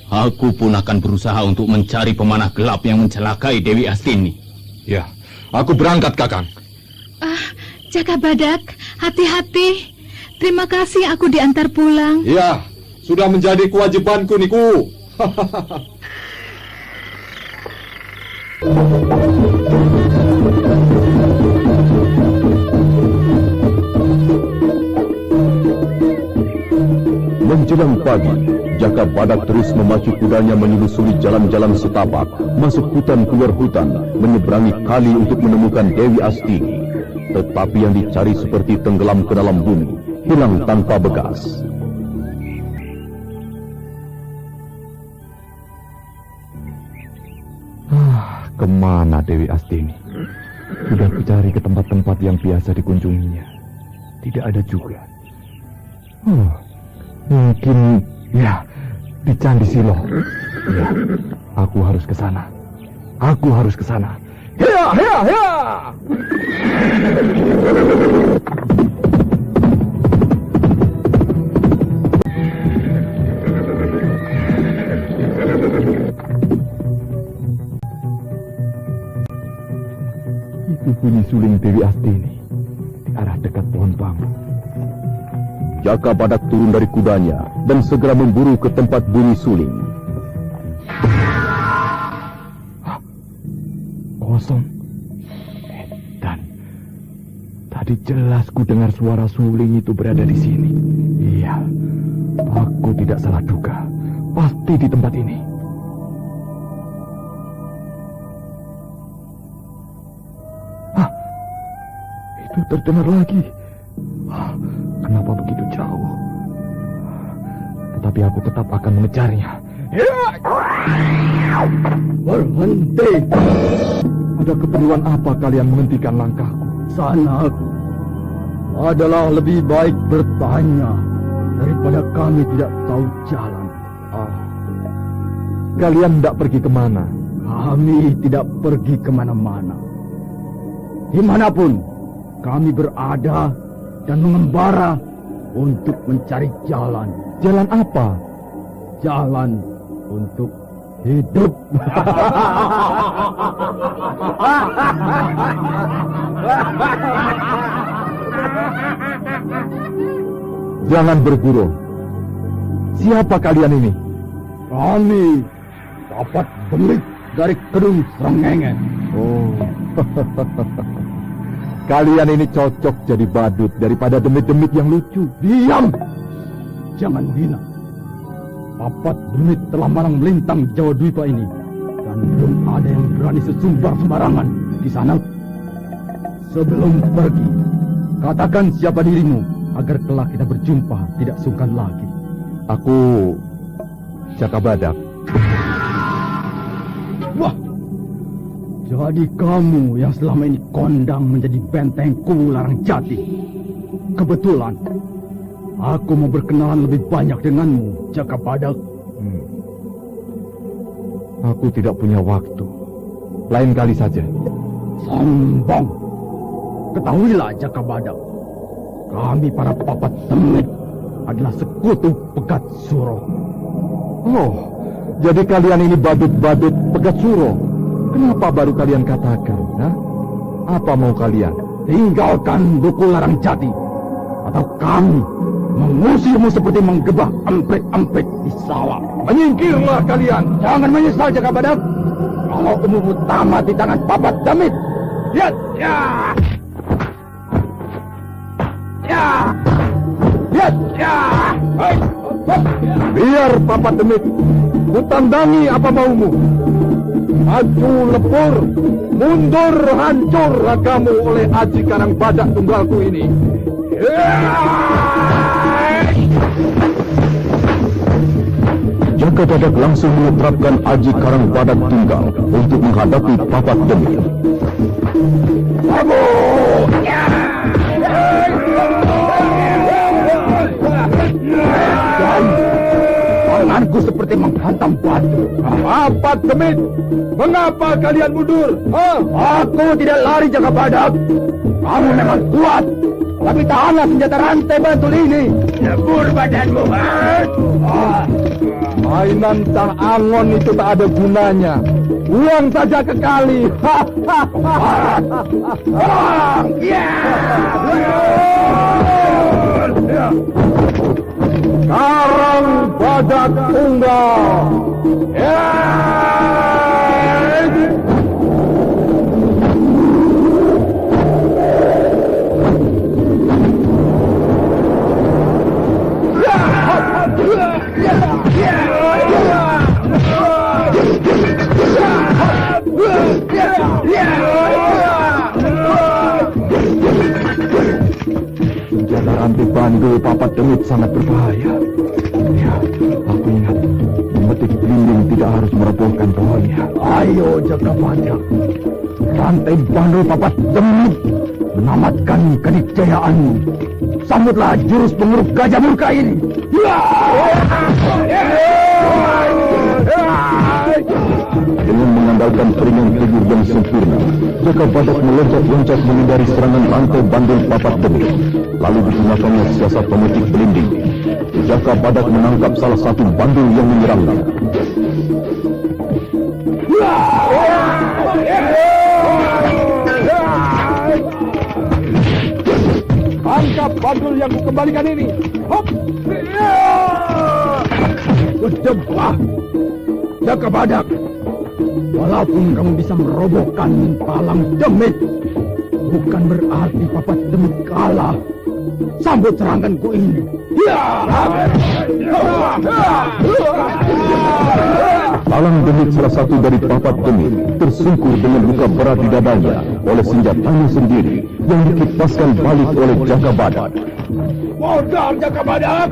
Aku pun akan berusaha untuk mencari pemanah gelap yang mencelakai Dewi Astini. Ya, aku berangkat, Kakang. Jakabadak, hati-hati. Terima kasih aku diantar pulang. Ya, sudah menjadi kewajibanku, Niku. Menjelang pagi, Jakabadak terus memacu kudanya menyusuri jalan-jalan setapak, masuk hutan keluar hutan, menyeberangi kali untuk menemukan Dewi Astini. Tetapi yang dicari seperti tenggelam ke dalam bumi, hilang tanpa bekas. Kemana Dewi Astini? Sudah kucari ke tempat-tempat yang biasa dikunjunginya. Tidak ada juga. Mungkin ya di Candi Silo. Ya, aku harus ke sana. Aku harus ke sana. Ya, ya, ya. Itu bunyi suling Dewi Astini di arah dekat pohon bambu. Jakabadak turun dari kudanya dan segera memburu ke tempat bunyi suling. Kosong. Dan tadi jelas ku dengar suara suling itu berada di sini. Iya, aku tidak salah duga. Pasti di tempat ini. Itu terdengar lagi. Kenapa begitu jauh? Tetapi aku tetap akan mengejarnya. Berhenti. Ada keperluan apa kalian menghentikan langkahku? Sana adalah lebih baik bertanya daripada kami tidak tahu jalan. Kalian tidak pergi kemana? Kami tidak pergi kemana-mana. Dimanapun kami berada dan mengembara untuk mencari jalan. Jalan apa? Jalan untuk hidup. Jangan bergurau. Siapa kalian ini? Kami dapat demit dari Kedung Srengenge. Oh, kalian ini cocok jadi badut daripada demit-demit yang lucu. Diam! Jangan hina. Papat demit telah malang melintang Jawa Dwipa ini. Dan belum ada yang berani sesumbar sembarangan di sana. Sebelum pergi, katakan siapa dirimu, agar kelak kita berjumpa tidak sungkan lagi. Aku Jakabadak. Wah! Jadi kamu yang selama ini kondang menjadi bentengku Larangjati. Kebetulan, aku mau berkenalan lebih banyak denganmu, Jakabadak. Aku tidak punya waktu. Lain kali saja. Sombong. Ketahuilah, Jakabadak. Kami para papat demit adalah sekutu Pegat Suro. Oh, jadi kalian ini badut-badut Pegat Suro. Kenapa baru kalian katakan? Apa mau kalian? Tinggalkan Dukuh Larangjati, atau kami mengusirmu seperti menggebah emprit-emprit di sawah. Menyingkirlah kalian. Jangan menyesal, Jakabadak. Kalau umurmu tamat di tangan papat demit. Lihat, ya, ya, lihat, ya. Biar papat demit, kutandangi apa maumu. Maju lebur, mundur hancur ragamu oleh Aji Karangbadak tunggalku ini. Jakabadak langsung menerapkan Aji Karangbadak tunggal untuk menghadapi papat demit. Tangan Hantamanku seperti menghantam batu. Apa Demit? Mengapa kalian mundur? Aku tidak lari Jaka Badak. Kamu memang kuat, tapi tahanlah senjata rantai bantul ini. Nyebur badanmu. Mainan Cah Angon itu tak ada gunanya. Buang saja ke kali. Karang Badak Tunggal. Senjata rantai bandul Papat Demit sangat berbahaya. Ya, aku ingat memetik belimbing tidak harus merobohkan pohonnya. Ayo Jaka Badak, rantai bandul Papat Demit menamatkan kenikcayaanmu. Sambutlah jurus penguruk gajah murka ini. Dengan mengandalkan serangan figur yang sempurna, Jaka Badak meloncat-loncat menghindari serangan rantai bandul Papat Demit. Lalu digunakannya siasat pemetik belimbing. Jaka Badak menangkap salah satu bandul yang menyerangnya. Tangkap bandul yang kukembalikan ini. Hop! Kejebak! Jaka Badak, walaupun kamu bisa merobohkan palang Demit, bukan berarti Papat Demit kalah. Sambut seranganku ini. Palang Demit, salah satu dari Papat Demit, tersungkur dengan luka berat di dadanya oleh senjatanya sendiri yang dikipaskan balik oleh Jaka Badak. Modal Jaka Badak!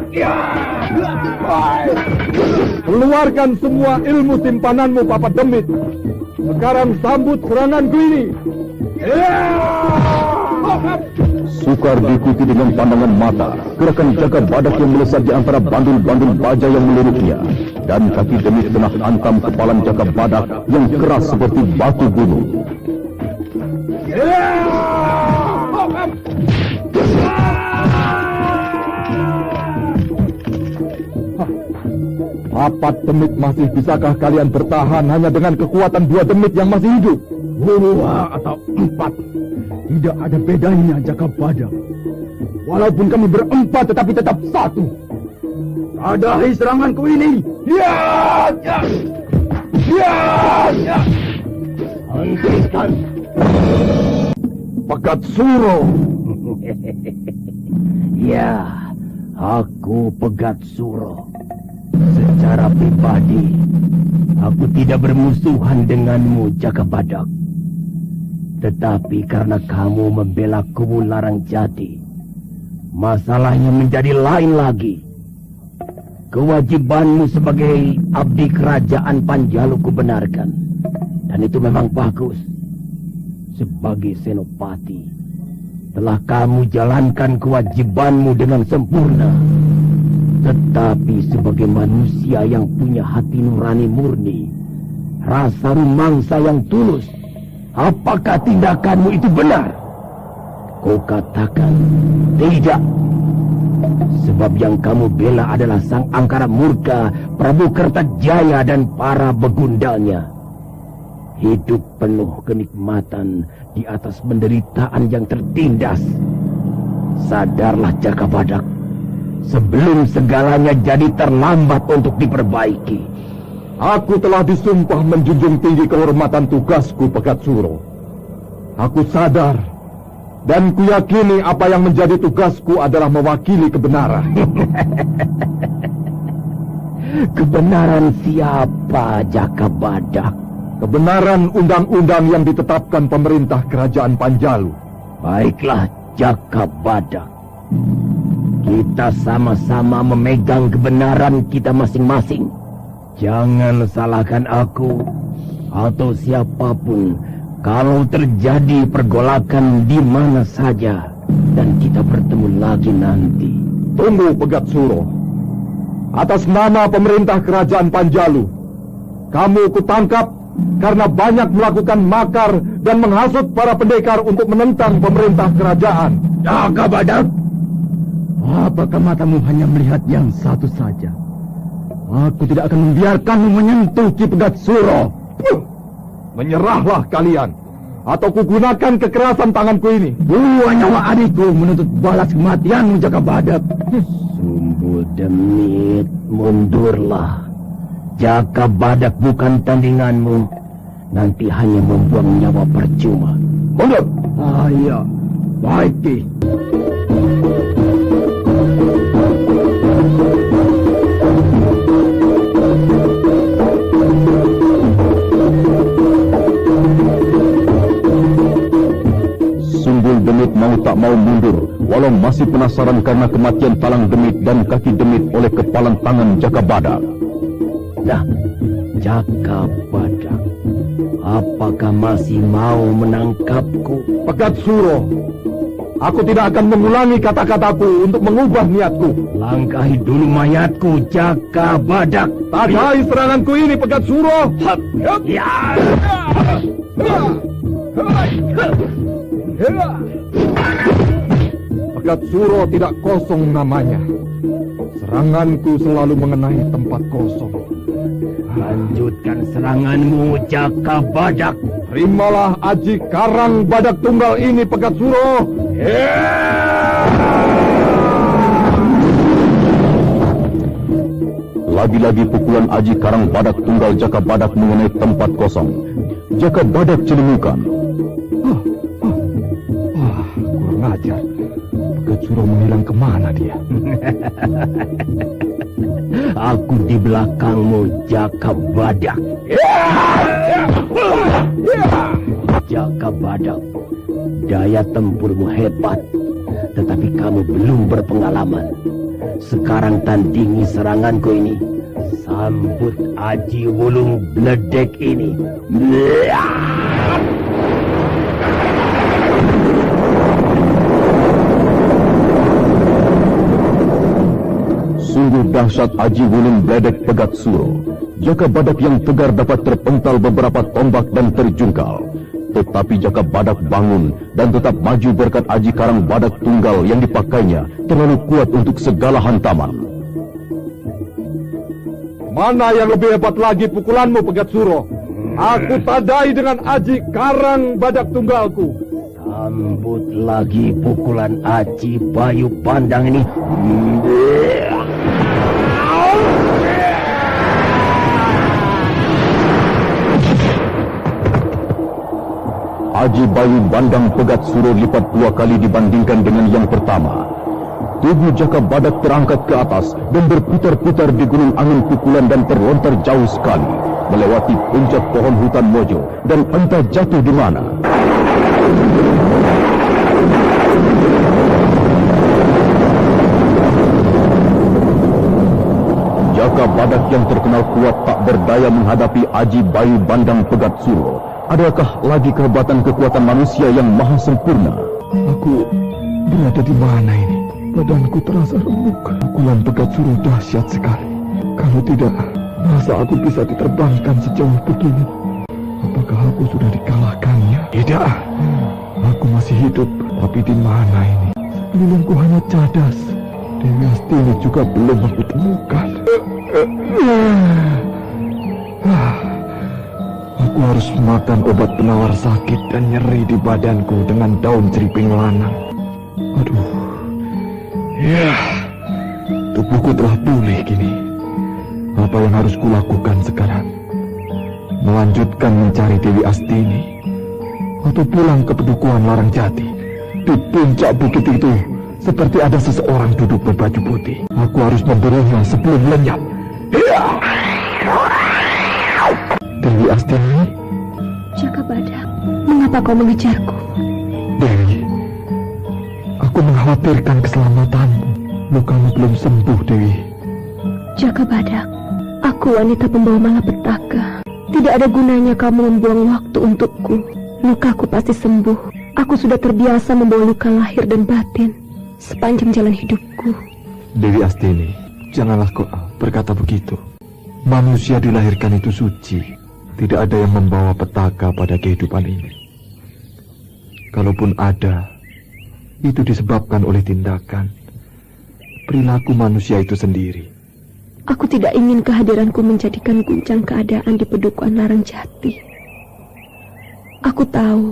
Keluarkan semua ilmu simpananmu, Papat Demit. Sekarang sambut seranganku ini. Sukar diikuti dengan pandangan mata gerakan Jaka Badak yang melesat di antara bandul-bandul baja yang meliriknya, dan kaki Demit tengah hantam kepalan Jaka Badak yang keras seperti batu gunung. Papat Demit, masih bisakah kalian bertahan hanya dengan kekuatan 2 Demit yang masih hidup? 2 atau 4, tidak ada bedanya Jaka Badak. Walaupun kami berempat tetapi tetap satu. Hadapi seranganku ini. Hentikan Pegat Suro. Ya, aku Pegat Suro. Secara pribadi, aku tidak bermusuhan denganmu, Jaka Badak. Tetapi karena kamu membela kubu Larang Jati, masalahnya menjadi lain lagi. Kewajibanmu sebagai abdi kerajaan Panjalu kubenarkan, dan itu memang bagus. Sebagai senopati, telah kamu jalankan kewajibanmu dengan sempurna. Tetapi sebagai manusia yang punya hati nurani murni, rasa rumangsa yang tulus, apakah tindakanmu itu benar? Kau katakan tidak. Sebab yang kamu bela adalah sang angkara murka Prabu Kertajaya dan para begundalnya. Hidup penuh kenikmatan di atas penderitaan yang tertindas. Sadarlah Jaka Badak, sebelum segalanya jadi terlambat untuk diperbaiki. Aku telah disumpah menjunjung tinggi kehormatan tugasku, Pegat Suro. Aku sadar dan kuyakini apa yang menjadi tugasku adalah mewakili kebenaran. Kebenaran siapa, Jaka Badak? Kebenaran undang-undang yang ditetapkan pemerintah kerajaan Panjalu. Baiklah, Jaka Badak. Kita sama-sama memegang kebenaran kita masing-masing. Jangan salahkan aku atau siapapun kalau terjadi pergolakan di mana saja dan kita bertemu lagi nanti. Tunggu, Pegat Suro. atas nama pemerintah kerajaan Panjalu, kamu kutangkap karena banyak melakukan makar dan menghasut para pendekar untuk menentang pemerintah kerajaan. Jaka Badak, apakah matamu hanya melihat yang satu saja? Aku tidak akan membiarkanmu menyentuh Ki Pegat Suro. Menyerahlah kalian, atau kugunakan kekerasan tanganku ini. Dua nyawa adikku menuntut balas kematianmu, Jaka Badak. Sumbu Demit, mundurlah. Jaka Badak bukan tandinganmu. Nanti hanya membuang nyawa percuma. Mundur! Iya, baik Ki. Sumbul Demit mau tak mau mundur, walau masih penasaran karena kematian Talang Demit dan kaki Demit oleh kepalan tangan Jaka Badak. Nah, Jaka Badak, apakah masih mau menangkapku? Pegat Suro, aku tidak akan mengulangi kata-kataku untuk mengubah niatku. Langkahi dulu mayatku, Jaka Badak. Tadai seranganku ini, Pegat Suro. Ya. Pegat Suro tidak kosong namanya. Seranganku selalu mengenai tempat kosong. Lanjutkan seranganmu, Jaka Badak. Terimalah aji Karang Badak Tunggal ini, Pegat Suro. Lagi-lagi pukulan aji Karang Badak Tunggal Jaka Badak mengenai tempat kosong. Jaka Badak celingukan. Kurang ajar. Pegat Suro menghilang kemana dia? Aku di belakangmu, Jaka Badak. Jaka Badak, daya tempurmu hebat, tetapi kamu belum berpengalaman. Sekarang tandingi seranganku ini. Sambut aji Wulung Bledek ini. Sungguh dahsyat aji Wulung Bledek Pegat Suro. Jaka Badak yang tegar dapat terpental beberapa tombak dan terjungkal. Tetapi Jaka Badak bangun dan tetap maju berkat aji Karang Badak Tunggal yang dipakainya terlalu kuat untuk segala hantaman. Mana yang lebih hebat lagi pukulanmu, Pegat Suro? Aku tadai dengan aji Karang Badak Tunggalku. Sambut lagi pukulan aji Bayu Pandang ini. Aji Bayu Bandang Pegat Suro lipat 2 kali dibandingkan dengan yang pertama. Tubuh Jaka Badak terangkat ke atas dan berputar-putar di gunung angin pukulan dan terlontar jauh sekali, melewati puncak pohon hutan mojo dan entah jatuh di mana. Jaka Badak yang terkenal kuat tak berdaya menghadapi aji Bayu Bandang Pegat Suro. Adakah lagi kehebatan kekuatan manusia yang maha sempurna? Aku berada di mana ini? Badanku terasa remuk. Pukulan Pegat Suro dahsyat sekali. Kalau tidak, masa aku bisa diterbangkan sejauh begini? Apakah aku sudah dikalahkannya? Tidak. Aku masih hidup. Tapi di mana ini? Sekelilingku hanya cadas. Dewi Astini juga belum aku temukan. Aku harus makan obat penawar sakit dan nyeri di badanku dengan daun ceriping lanang. Aduh. Ya, tubuhku telah pulih kini. Apa yang harus kulakukan sekarang? Melanjutkan mencari Dewi Astini atau pulang ke pedukuhan Larang Jati? Di puncak bukit itu seperti ada seseorang duduk berbaju putih. Aku harus memburunya sebelum lenyap. Dewi Astini? Jaka Badak, mengapa kau mengejarku? Dewi, aku mengkhawatirkan keselamatanmu. Lukamu belum sembuh, Dewi. Jaka Badak, aku wanita pembawa malapetaka. Tidak ada gunanya kamu membuang waktu untukku. Lukaku pasti sembuh. Aku sudah terbiasa membawa luka lahir dan batin sepanjang jalan hidupku. Dewi Astini, janganlah kau berkata begitu. Manusia dilahirkan itu suci. Tidak ada yang membawa petaka pada kehidupan ini. Kalaupun ada, itu disebabkan oleh tindakan, perilaku manusia itu sendiri. Aku tidak ingin kehadiranku menjadikan guncang keadaan di Pedukuhan Larang Jati. Aku tahu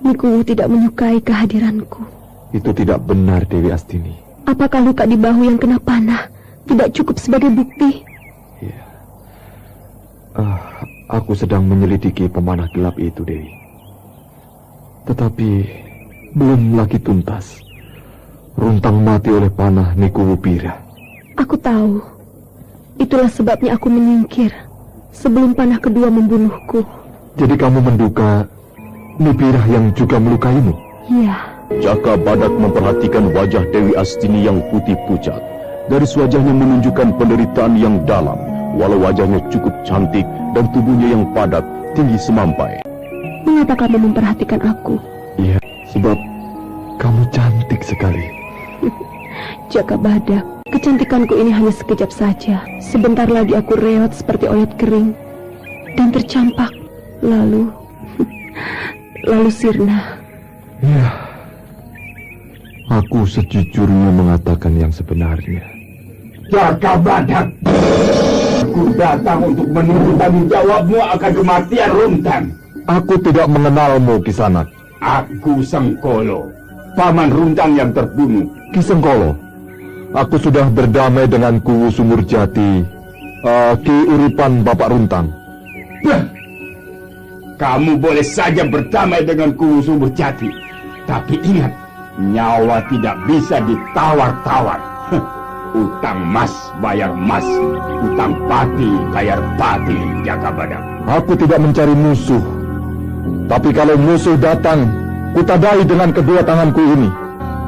Nikuwu tidak menyukai kehadiranku. Itu tidak benar, Dewi Astini. Apakah luka di bahu yang kena panah tidak cukup sebagai bukti? Iya. Aku sedang menyelidiki pemanah gelap itu, Dewi. Tetapi belum lagi tuntas. Runtang mati oleh panah Nikuwu Bira. Aku tahu. Itulah sebabnya aku menyingkir sebelum panah kedua membunuhku. Jadi kamu menduga Nibirah yang juga melukaimu? Iya. Jaka Badak memperhatikan wajah Dewi Astini yang putih pucat. Garis wajahnya menunjukkan penderitaan yang dalam, walau wajahnya cukup cantik dan tubuhnya yang padat, tinggi semampai. Mengapa kamu memperhatikan aku? Iya, sebab kamu cantik sekali. Jaka Badak, kecantikanku ini hanya sekejap saja. Sebentar lagi aku reot seperti oyot kering dan tercampak, lalu sirna. Ya, aku sejujurnya mengatakan yang sebenarnya. Jaka Badak, aku datang untuk menuntut tanggung jawabmu akan kematian Runtang. Aku tidak mengenalmu, Kisanak. Aku Sengkolo, paman Runtang yang terbunuh. Ki Sengkolo, aku sudah berdamai dengan Kuwu Sumurjati, Ki Uripan Bapak Runtang. Kamu boleh saja berdamai dengan Kuwu Sumurjati, tapi ingat, nyawa tidak bisa ditawar-tawar. Utang mas bayar mas, utang pati bayar pati, Jaka Badak. Aku tidak mencari musuh, tapi kalau musuh datang, kutadai dengan kedua tanganku ini.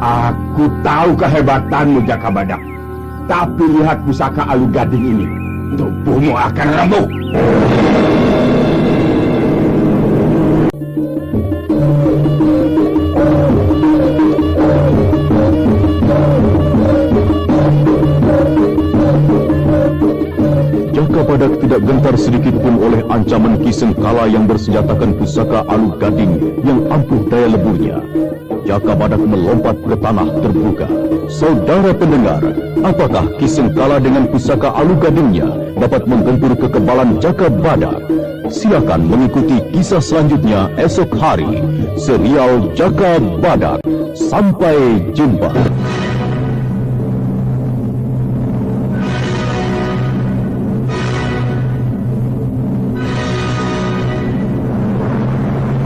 Aku tahu kehebatanmu, Jaka Badak, tapi lihat pusaka Alu Gading ini, tubuhmu akan remuk. Jaka Badak tidak gentar sedikit pun oleh ancaman Ki Sengkala yang bersenjatakan pusaka Alu Gading yang ampuh daya leburnya. Jaka Badak melompat ke tanah terbuka. Saudara pendengar, apakah Ki Sengkala dengan pusaka Alu Gadingnya dapat menggempur kekebalan Jaka Badak? Silakan mengikuti kisah selanjutnya esok hari. Serial Jaka Badak. Sampai jumpa.